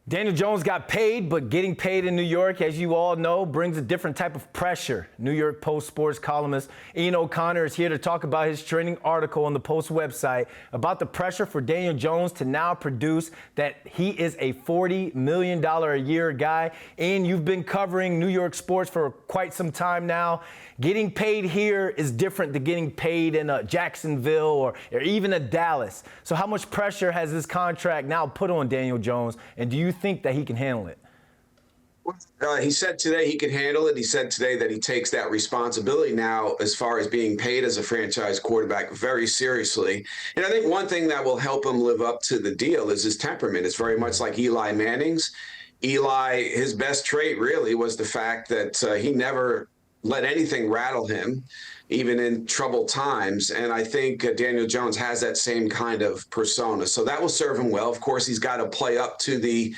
Daniel Jones got paid, but getting paid in New York, as you all know, brings a different type of pressure. New York Post sports columnist OConnor is here to talk about his trending article on the Post website about the pressure for Daniel Jones to now produce that he is a $40 million a year guy. And you've been covering New York sports for quite some time now. Getting paid here is different than getting paid in Jacksonville or even Dallas. So how much pressure has this contract now put on Daniel Jones, and do you think that he can handle it? He said today he could handle it. He said today that he takes that responsibility now as far as being paid as a franchise quarterback very seriously. And I think one thing that will help him live up to the deal is his temperament. It's very much like Eli Manning's. Eli, his best trait really was the fact that he never let anything rattle him, even in troubled times. And I think Daniel Jones has that same kind of persona. So that will serve him well. Of course, he's got to play up to the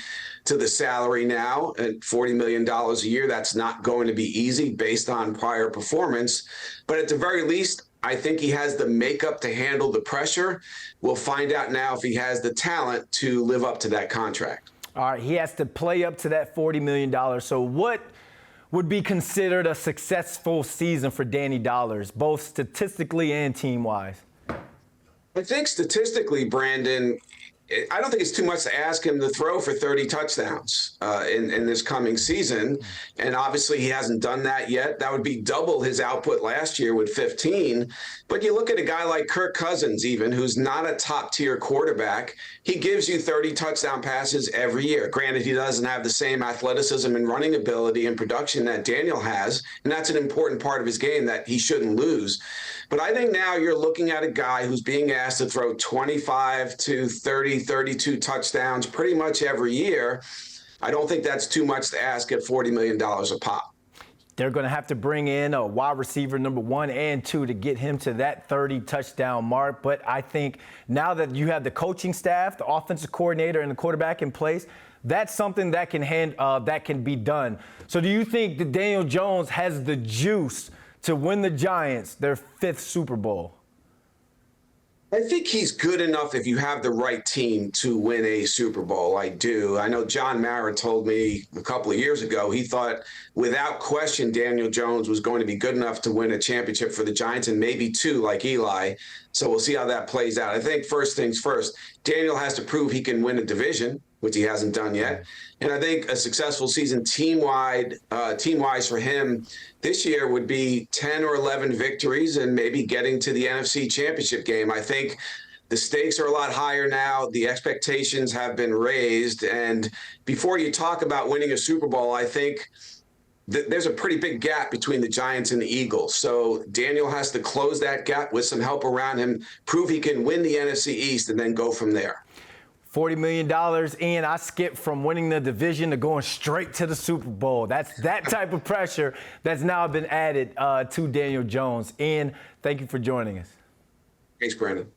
salary now at $40 million a year. That's not going to be easy based on prior performance. But at the very least, I think he has the makeup to handle the pressure. We'll find out now if he has the talent to live up to that contract. All right, he has to play up to that $40 million. So what would be considered a successful season for Danny Dollars, both statistically and team-wise? I think statistically, Brandon, I don't think it's too much to ask him to throw for 30 touchdowns in this coming season. And obviously he hasn't done that yet. That would be double his output last year with 15. But you look at a guy like Kirk Cousins, even, who's not a top-tier quarterback. He gives you 30 touchdown passes every year. Granted, he doesn't have the same athleticism and running ability and production that Daniel has. And that's an important part of his game that he shouldn't lose. But I think now you're looking at a guy who's being asked to throw 25 to 30, 32 touchdowns pretty much every year. I don't think that's too much to ask at $40 million a pop. They're going to have to bring in a wide receiver number 1 and 2 to get him to that 30 touchdown mark. But I think now that you have the coaching staff, the offensive coordinator, and the quarterback in place, that's something that can be done. So do you think that Daniel Jones has the juice to win the Giants their 5th Super Bowl? I think he's good enough if you have the right team to win a Super Bowl. I do. I know John Mara told me a couple of years ago he thought without question Daniel Jones was going to be good enough to win a championship for the Giants and maybe 2 like Eli. So we'll see how that plays out. I think first things first, Daniel has to prove he can win a division, which he hasn't done yet. And I think a successful season team-wise for him this year would be 10 or 11 victories and maybe getting to the NFC Championship game. I think the stakes are a lot higher now. The expectations have been raised. And before you talk about winning a Super Bowl, I think there's a pretty big gap between the Giants and the Eagles. So Daniel has to close that gap with some help around him, prove he can win the NFC East, and then go from there. $40 million, and I skipped from winning the division to going straight to the Super Bowl. That's that type of pressure that's now been added to Daniel Jones. And thank you for joining us. Thanks, Brandon.